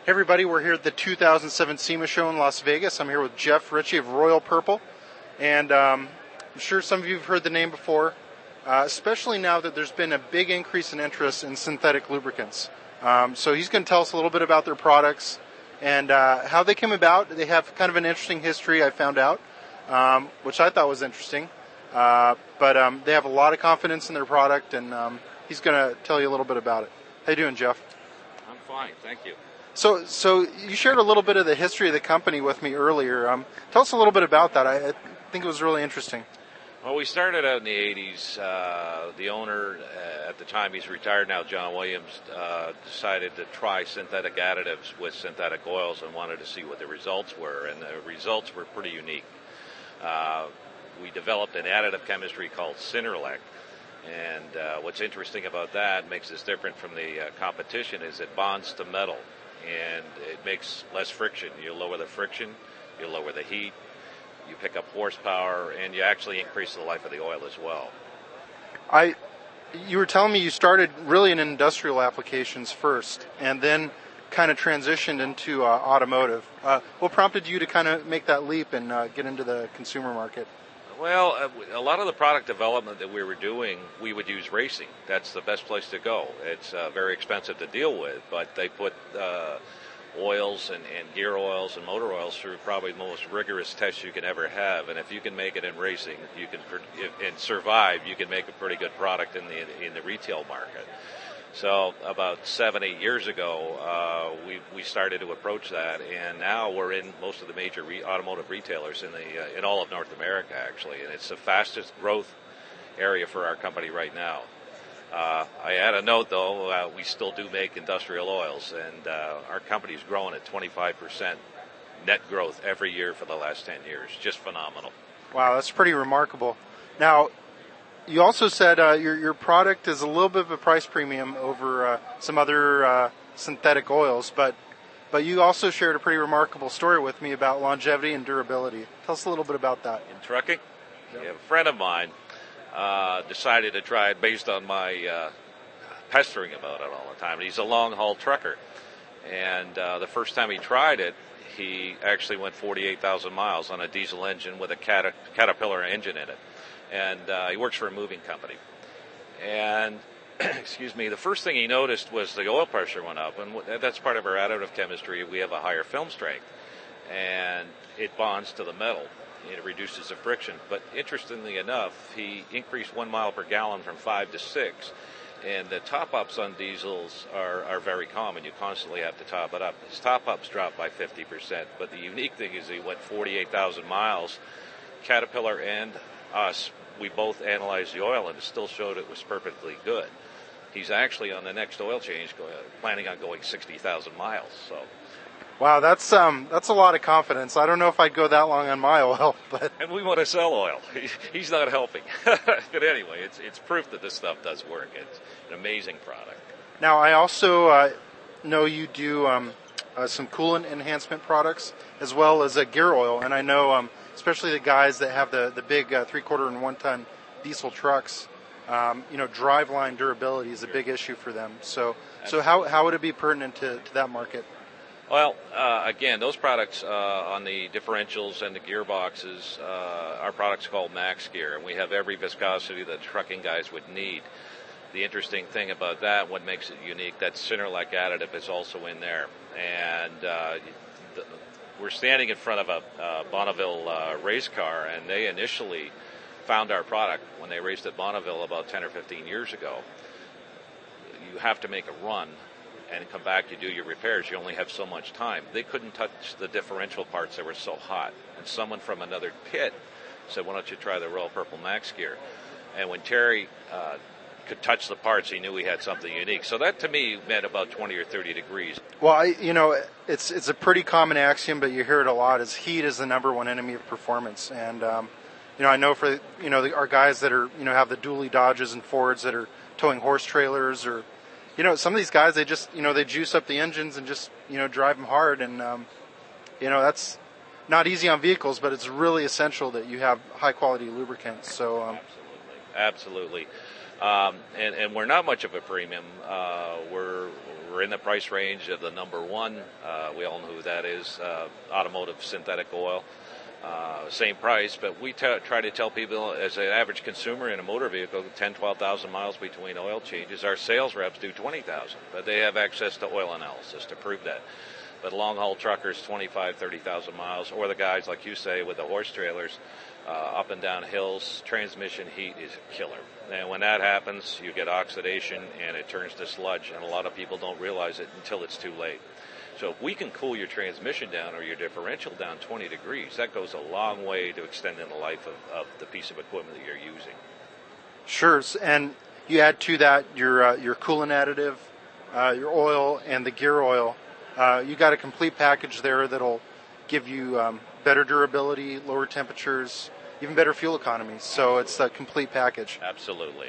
Hey everybody, we're here at the 2007 SEMA show in Las Vegas. I'm here with Jeff Ritchie of Royal Purple, and I'm sure some of you have heard the name before, especially now that there's been a big increase in interest in synthetic lubricants. So he's going to tell us a little bit about their products and how they came about. They have kind of an interesting history, I found out, which I thought was interesting. But they have a lot of confidence in their product, and he's going to tell you a little bit about it. How you doing, Jeff? I'm fine, thank you. So you shared a little bit of the history of the company with me earlier. Tell us a little bit about that. I think it was really interesting. Well, we started out in the 80s. The owner, at the time, he's retired now, John Williams, decided to try synthetic additives with synthetic oils and wanted to see what the results were, and the results were pretty unique. We developed an additive chemistry called Synerlec, and what's interesting about that, makes us different from the competition, is it bonds to metal. And it makes less friction. You lower the friction, you lower the heat, you pick up horsepower, and you actually increase the life of the oil as well. You were telling me you started really in industrial applications first, and then kind of transitioned into automotive. What prompted you to kind of make that leap and get into the consumer market? Well, a lot of the product development that we were doing, we would use racing. That's the best place to go. It's very expensive to deal with, but they put oils and gear oils and motor oils through probably the most rigorous tests you can ever have. And if you can make it in racing, you can and survive, you can make a pretty good product in the retail market. So about 7-8 years ago, we started to approach that, and now we're in most of the major automotive retailers in all of North America, actually, and it's the fastest growth area for our company right now. I add a note, though, we still do make industrial oils, and our company's grown at 25% net growth every year for the last 10 years. Just phenomenal. Wow, that's pretty remarkable. Now, you also said your product is a little bit of a price premium over some other synthetic oils, but you also shared a pretty remarkable story with me about longevity and durability. Tell us a little bit about that. In trucking, a friend of mine decided to try it based on my pestering about it all the time. He's a long-haul trucker, and the first time he tried it, he actually went 48,000 miles on a diesel engine with a Caterpillar engine in it. And he works for a moving company. And, excuse me, the first thing he noticed was the oil pressure went up, and that's part of our additive chemistry. We have a higher film strength, and it bonds to the metal. It reduces the friction. But interestingly enough, he increased 1 mile per gallon from 5 to 6. And the top-ups on diesels are very common. You constantly have to top it up. His top-ups dropped by 50%. But the unique thing is he went 48,000 miles. Caterpillar and us, we both analyzed the oil, and it still showed it was perfectly good. He's actually on the next oil change planning on going 60,000 miles. So, wow, that's a lot of confidence. I don't know if I'd go that long on my oil, but and we want to sell oil. He's not helping. But anyway, it's proof that this stuff does work. It's an amazing product. Now I also know you do some coolant enhancement products as well as a gear oil, and I know especially the guys that have the big 3/4 and 1 ton diesel trucks, driveline durability is a big issue for them. So how would it be pertinent to that market? Well, again, those products on the differentials and the gearboxes, our product's called Max Gear, and we have every viscosity that trucking guys would need. The interesting thing about that, what makes it unique, that Synerlec additive is also in there. And we're standing in front of a Bonneville race car, and they initially found our product when they raced at Bonneville about 10 or 15 years ago. You have to make a run and come back to do your repairs. You only have so much time. They couldn't touch the differential parts. They were so hot. And someone from another pit said, why don't you try the Royal Purple Max Gear? And when Terry could touch the parts, he knew he had something unique. So that, to me, meant about 20 or 30 degrees. Well, it's a pretty common axiom, but you hear it a lot, is heat is the number one enemy of performance. And, I know for, our guys that are, have the dually Dodges and Fords that are towing horse trailers, or, some of these guys, they just, they juice up the engines and just, drive them hard. And, that's not easy on vehicles, but it's really essential that you have high quality lubricants. So, Absolutely. And we're not much of a premium. We're we're in the price range of the number one. We all know who that is, automotive synthetic oil. Same price, but we try to tell people, as an average consumer in a motor vehicle, 10, 12,000 miles between oil changes, our sales reps do 20,000, but they have access to oil analysis to prove that. But long-haul truckers, 25, 30,000 miles, or the guys, like you say, with the horse trailers, up and down hills, transmission heat is a killer. And when that happens, you get oxidation, and it turns to sludge, and a lot of people don't realize it until it's too late. So if we can cool your transmission down or your differential down 20 degrees, that goes a long way to extending the life of the piece of equipment that you're using. Sure, and you add to that your coolant additive, your oil, and the gear oil. You got a complete package there that'll give you better durability, lower temperatures, even better fuel economy. So it's a complete package. Absolutely.